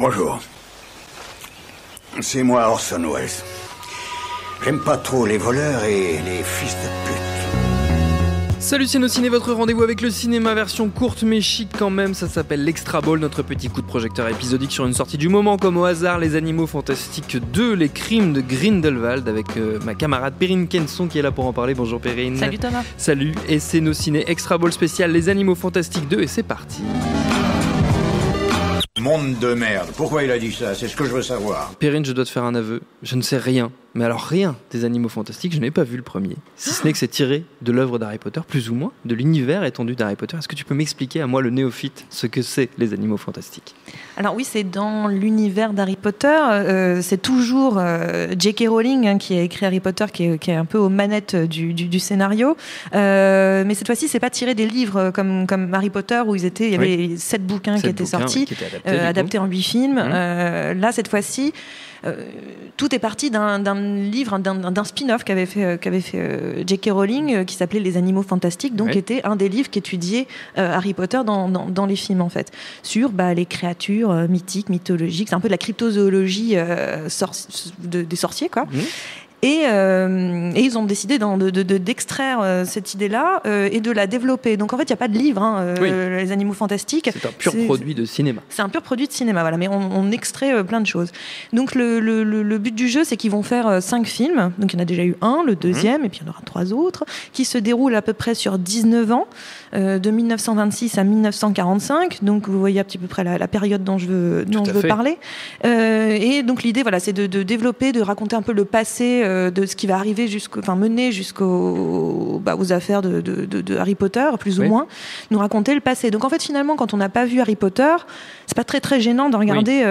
Bonjour. C'est moi Orson Welles. J'aime pas trop les voleurs et les fils de pute. Salut Ciné, votre rendez-vous avec le cinéma version courte mais chic quand même. Ça s'appelle l'Extra Ball, notre petit coup de projecteur épisodique sur une sortie du moment comme au hasard, Les Animaux Fantastiques 2, Les Crimes de Grindelwald, avec ma camarade Perrine Kenson qui est là pour en parler. Bonjour Perrine. Salut Thomas. Salut, et c'est nos ciné Extra Ball spécial Les Animaux Fantastiques 2 et c'est parti. Monde de merde. Pourquoi il a dit ça? C'est ce que je veux savoir. Perrine, je dois te faire un aveu. Je ne sais rien, mais alors rien des Animaux Fantastiques. Je n'ai pas vu le premier. Si ce n'est que c'est tiré de l'œuvre d'Harry Potter, plus ou moins, de l'univers étendu d'Harry Potter. Est-ce que tu peux m'expliquer à moi, le néophyte, ce que c'est les Animaux Fantastiques? Alors oui, c'est dans l'univers d'Harry Potter. C'est toujours J.K. Rowling qui a écrit Harry Potter, qui est un peu aux manettes du scénario. Mais cette fois-ci, c'est pas tiré des livres comme Harry Potter où il y avait 7 bouquins qui étaient sortis, qui étaient adaptés en 8 films. Là, cette fois-ci, tout est parti d'un livre, d'un spin-off qu'avait fait J.K. Rowling, qui s'appelait Les Animaux Fantastiques, donc qui était un des livres qui étudiait Harry Potter dans les films, en fait, sur les créatures mythiques, mythologiques. C'est un peu de la cryptozoologie des sorciers, quoi. Et ils ont décidé d'extraire cette idée-là et de la développer. Donc en fait, il n'y a pas de livre, Les Animaux Fantastiques. C'est un pur produit de cinéma. C'est un pur produit de cinéma, voilà. Mais on extrait plein de choses. Donc le but du jeu, c'est qu'ils vont faire 5 films. Donc il y en a déjà eu un, le deuxième, et puis il y en aura 3 autres, qui se déroulent à peu près sur 19 ans, de 1926 à 1945. Donc vous voyez à peu près la période dont je veux parler. Et donc l'idée, voilà, c'est de développer, de raconter un peu le passé de ce qui va arriver mener jusqu'aux aux affaires de Harry Potter, plus ou moins, nous raconter le passé. Donc en fait, finalement, quand on n'a pas vu Harry Potter, c'est pas très très gênant de regarder.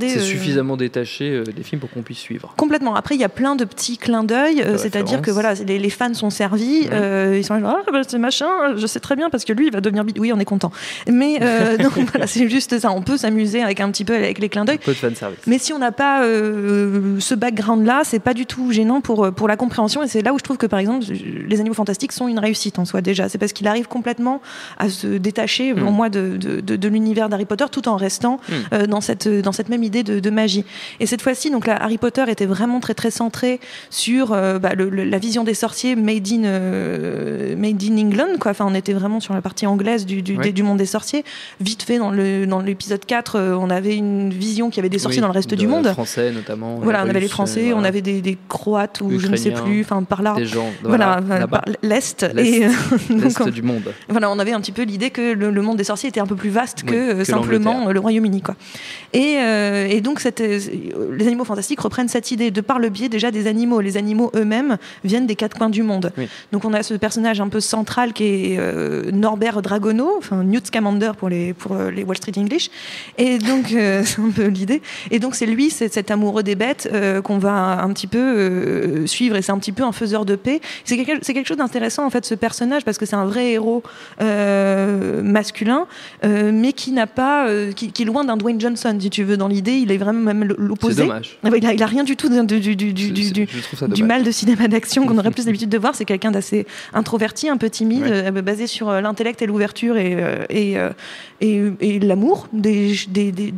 C'est suffisamment détaché des films pour qu'on puisse suivre. Complètement. Après, il y a plein de petits clins d'œil, c'est-à-dire que voilà, les fans sont servis. Ils sont là, c'est machin. Je sais très bien parce que lui, il va devenir. Oui, on est content. Mais donc voilà, c'est juste ça. On peut s'amuser avec un petit peu avec les clins d'œil. Un peu de fanservice. Mais si on n'a pas ce background-là, c'est pas du tout gênant pour la compréhension, et c'est là où je trouve que par exemple Les Animaux Fantastiques sont une réussite en soi. Déjà, c'est parce qu'il arrive complètement à se détacher pour moi de l'univers d'Harry Potter tout en restant dans cette même idée de magie. Et cette fois-ci, donc là, Harry Potter était vraiment très très centré sur la vision des sorciers made in England, quoi. Enfin, on était vraiment sur la partie anglaise du monde des sorciers. Vite fait, dans l'épisode 4, on avait une vision qu'il y avait des sorciers dans le reste du monde. Les Français notamment. Voilà, on avait les Français, on avait des Croates ou je ne sais plus, enfin par là. Des gens, par l'Est du monde. Voilà, on avait un petit peu l'idée que le monde des sorciers était un peu plus vaste que simplement le Royaume-Uni, quoi. Et donc les Animaux Fantastiques reprennent cette idée de par le biais déjà des animaux. Les animaux eux-mêmes viennent des 4 coins du monde. Donc on a ce personnage un peu central qui est Norbert Dragono, enfin Newt Scamander pour les Wall Street English. Et donc c'est un peu l'idée. Et donc c'est lui, c'est cet amoureux des bêtes qu'on va un petit peu suivre, et c'est un petit peu un faiseur de paix. C'est quelque chose d'intéressant en fait, ce personnage, parce que c'est un vrai héros masculin, mais qui n'a pas qui est loin d'un Dwayne Johnson, si tu veux, dans l'idée. Il est vraiment même l'opposé. C'est dommage. Il a rien du tout du mal de cinéma d'action qu'on aurait plus l'habitude de voir. C'est quelqu'un d'assez introverti, un peu timide, basé sur l'intellect et l'ouverture et l'amour des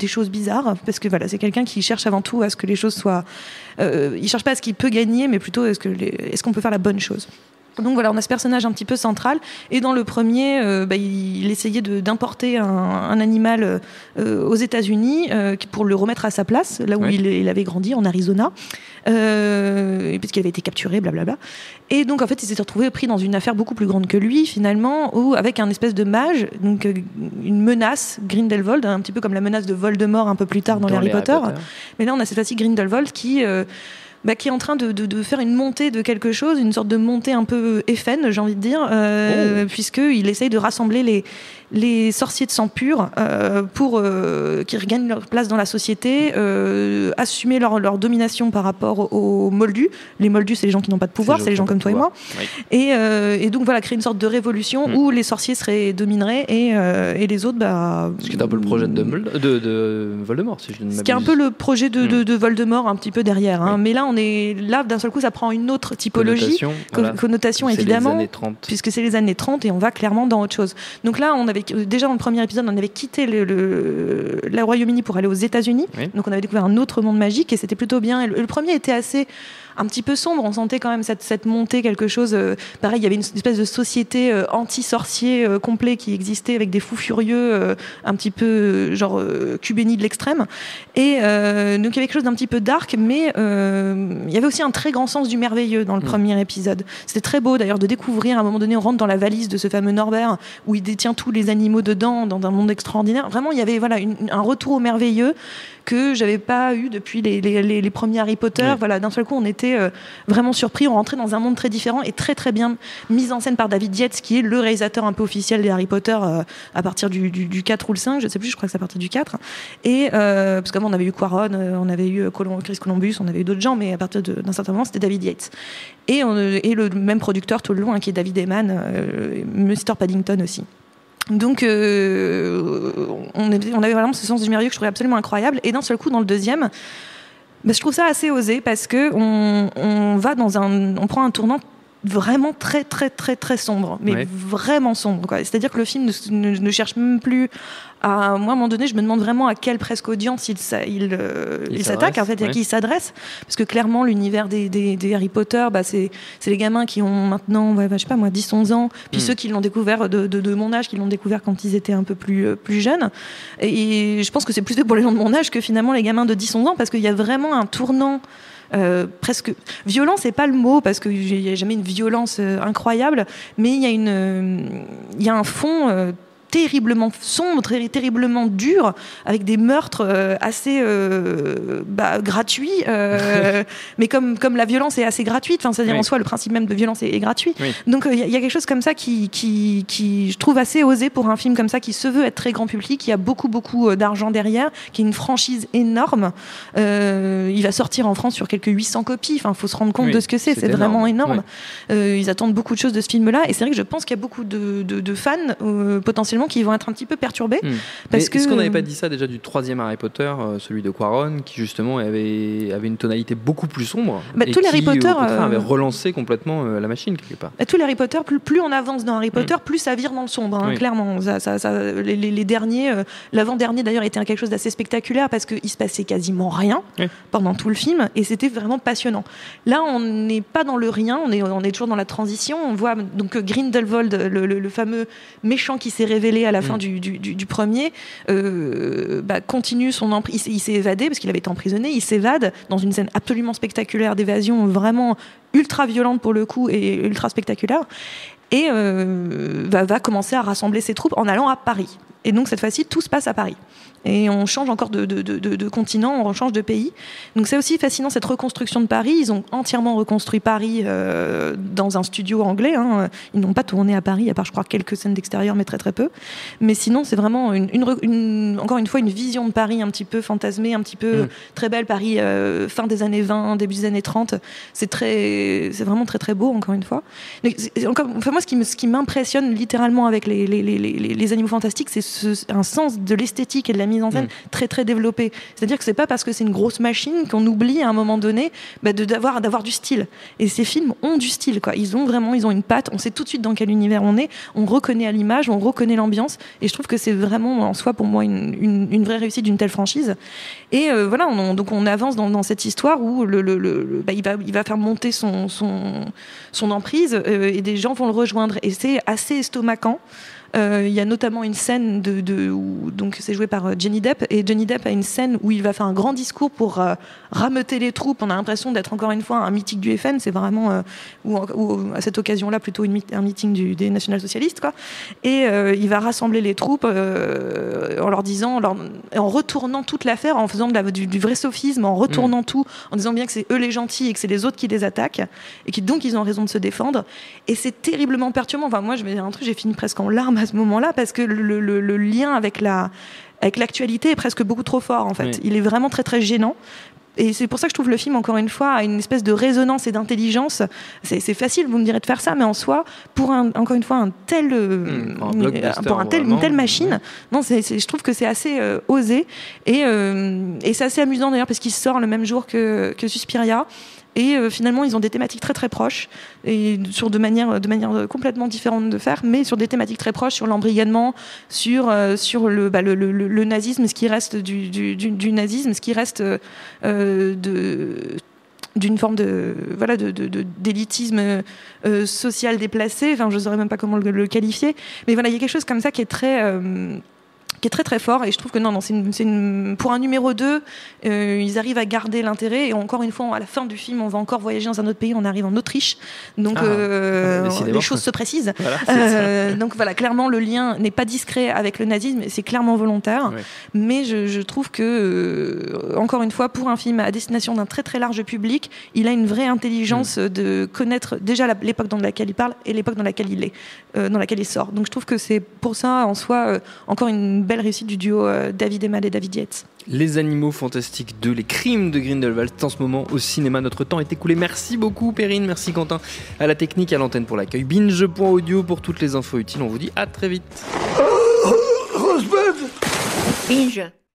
choses bizarres, parce que voilà, c'est quelqu'un qui cherche avant tout à ce que les choses soient il cherche pas à ce qu'il peut gagner, mais plutôt est-ce qu'on peut faire la bonne chose. Donc voilà, on a ce personnage un petit peu central, et dans le premier, il essayait d'importer un animal aux États-Unis pour le remettre à sa place, là où il avait grandi, en Arizona, puisqu'il avait été capturé, blablabla. Et donc en fait, il s'est retrouvé pris dans une affaire beaucoup plus grande que lui, finalement, où avec un espèce de mage, donc une menace, Grindelwald, un petit peu comme la menace de Voldemort un peu plus tard dans les Harry Potter. Mais là, on a cette fois-ci Grindelwald qui est en train de faire une montée de quelque chose, une sorte de montée un peu FN, j'ai envie de dire, puisqu'il essaye de rassembler les sorciers de sang pur pour qu'ils regagnent leur place dans la société, assumer leur domination par rapport aux moldus. Les moldus, c'est les gens qui n'ont pas de pouvoir, c'est les gens comme toi et moi. Et donc voilà, créer une sorte de révolution où les sorciers domineraient et les autres... Ce qui est un peu le projet de Voldemort, si je ne m'abuse. Ce qui est un peu le projet de Voldemort, un petit peu derrière. Mais là, on est là, d'un seul coup, ça prend une autre typologie, connotation évidemment, puisque c'est les années 30 et on va clairement dans autre chose. Donc là, on avait déjà dans le premier épisode, on avait quitté le Royaume-Uni pour aller aux États-Unis. Oui. Donc on avait découvert un autre monde magique et c'était plutôt bien. Le premier était un petit peu sombre, on sentait quand même cette montée, quelque chose pareil, il y avait une espèce de société anti-sorcier complet qui existait avec des fous furieux un petit peu genre Cubéni de l'extrême, et donc il y avait quelque chose d'un petit peu dark, mais il y avait aussi un très grand sens du merveilleux dans le premier épisode. C'était très beau d'ailleurs de découvrir, à un moment donné on rentre dans la valise de ce fameux Norbert où il détient tous les animaux dedans dans un monde extraordinaire. Vraiment il y avait un retour au merveilleux que j'avais pas eu depuis les premiers Harry Potter. Oui. Voilà, d'un seul coup on était vraiment surpris, on rentrait dans un monde très différent et très très bien mis en scène par David Yates, qui est le réalisateur un peu officiel des Harry Potter à partir du 4 ou le 5, je sais plus, je crois que c'est à partir du 4, et parce qu'avant on avait eu Quaron, on avait eu Chris Columbus, on avait eu d'autres gens, mais à partir d'un certain moment c'était David Yates et le même producteur tout le long, qui est David Heyman, Mr. Paddington aussi. Donc on avait vraiment ce sens du merveilleux que je trouvais absolument incroyable, et d'un seul coup dans le deuxième, je trouve ça assez osé parce que on prend un tournant vraiment très très très très sombre, mais vraiment sombre, quoi. C'est-à-dire que le film ne cherche même plus à... Moi, à un moment donné, je me demande vraiment à quelle presque audience il s'attaque, en fait, à qui il s'adresse, parce que clairement, l'univers des Harry Potter, c'est les gamins qui ont maintenant, je sais pas moi, 10-11 ans, puis ceux qui l'ont découvert de mon âge, qui l'ont découvert quand ils étaient un peu plus jeunes, et je pense que c'est plus fait pour les gens de mon âge que finalement les gamins de 10-11 ans, parce qu'il y a vraiment un tournant presque violent, c'est pas le mot parce qu'il n'y a jamais une violence incroyable, mais il y a un fond terriblement sombre, terriblement dur, avec des meurtres assez gratuits, mais comme la violence est assez gratuite, c'est-à-dire en soi le principe même de violence est gratuit. Oui. Donc il y a quelque chose comme ça qui je trouve assez osé pour un film comme ça, qui se veut être très grand public, qui a beaucoup d'argent derrière, qui est une franchise énorme. Il va sortir en France sur quelques 800 copies, faut se rendre compte de ce que c'est vraiment énorme. Ils attendent beaucoup de choses de ce film-là, et c'est vrai que je pense qu'il y a beaucoup de fans potentiellement qui vont être un petit peu perturbés. Parce que... Est-ce qu'on n'avait pas dit ça déjà du troisième Harry Potter, celui de Quaron, qui justement avait une tonalité beaucoup plus sombre, et tous les Harry Potter avait relancé complètement la machine quelque part. Tous les Harry Potter, plus on avance dans Harry Potter, plus ça vire dans le sombre, clairement. Les derniers, l'avant-dernier d'ailleurs était quelque chose d'assez spectaculaire parce qu'il se passait quasiment rien pendant tout le film, et c'était vraiment passionnant. Là, on n'est pas dans le rien, on est toujours dans la transition. On voit donc Grindelwald, le fameux méchant qui s'est révélé à la fin du premier, continue son emprise. Il s'est évadé parce qu'il avait été emprisonné, il s'évade dans une scène absolument spectaculaire d'évasion, vraiment ultra violente pour le coup et ultra spectaculaire, et va commencer à rassembler ses troupes en allant à Paris. Et donc cette fois-ci tout se passe à Paris. Et on change encore de continent, on change de pays. Donc c'est aussi fascinant cette reconstruction de Paris. Ils ont entièrement reconstruit Paris dans un studio anglais. Ils n'ont pas tourné à Paris, à part je crois quelques scènes d'extérieur, mais très très peu. Mais sinon c'est vraiment encore une fois une vision de Paris un petit peu fantasmée, un petit peu très belle. Paris fin des années 20, début des années 30. C'est vraiment très très beau, encore une fois. Moi ce qui m'impressionne littéralement avec les Animaux Fantastiques, c'est un sens de l'esthétique et de la mise en scène très très développée. C'est-à-dire que c'est pas parce que c'est une grosse machine qu'on oublie à un moment donné d'avoir du style. Et ces films ont du style, quoi. Ils ont une patte, on sait tout de suite dans quel univers on est, on reconnaît à l'image, on reconnaît l'ambiance, et je trouve que c'est vraiment en soi pour moi une vraie réussite d'une telle franchise. Et donc on avance dans cette histoire où il va faire monter son emprise, et des gens vont le rejoindre, et c'est assez estomacant. Il y a notamment une scène où donc c'est joué par Johnny Depp, et Johnny Depp a une scène où il va faire un grand discours pour rameuter les troupes. On a l'impression d'être encore une fois un meeting du FN, c'est vraiment ou à cette occasion-là plutôt un meeting des national-socialistes, quoi. Et il va rassembler les troupes en leur disant, en retournant toute l'affaire, en faisant du vrai sophisme, en retournant tout, en disant bien que c'est eux les gentils et que c'est les autres qui les attaquent, et donc ils ont raison de se défendre. Et c'est terriblement perturbant. Moi je vais dire un truc, j'ai fini presque en larmes à ce moment-là, parce que le lien avec l'actualité est presque beaucoup trop fort, en fait. Oui. Il est vraiment très très gênant. Et c'est pour ça que je trouve le film, encore une fois, a une espèce de résonance et d'intelligence. C'est facile, vous me direz, de faire ça, mais en soi, pour encore une fois une telle machine, non, je trouve que c'est assez osé, et c'est assez amusant d'ailleurs parce qu'il sort le même jour que Suspiria. Et finalement, ils ont des thématiques très très proches, et de manière complètement différente de faire, mais sur des thématiques très proches, sur l'embrigadement, sur le nazisme, ce qui reste du nazisme, ce qui reste d'une forme d'élitisme social déplacé. Enfin, je ne saurais même pas comment le qualifier. Mais voilà, il y a quelque chose comme ça qui est très très fort, et je trouve que pour un numéro 2, ils arrivent à garder l'intérêt, et encore une fois, à la fin du film, on va encore voyager dans un autre pays, on arrive en Autriche, donc les choses se précisent. Voilà, donc voilà, clairement le lien n'est pas discret avec le nazisme, c'est clairement volontaire, mais je trouve que, encore une fois, pour un film à destination d'un très très large public, il a une vraie intelligence de connaître déjà l'époque dans laquelle il parle et l'époque dans laquelle il sort. Donc je trouve que c'est pour ça, en soi, encore une belle réussite du duo David Emad et David Yates. Les Animaux Fantastiques 2, les crimes de Grindelwald, en ce moment au cinéma. Notre temps est écoulé. Merci beaucoup Perrine, merci Quentin à la technique, à l'antenne pour l'accueil. Binge.audio pour toutes les infos utiles. On vous dit à très vite. Binge.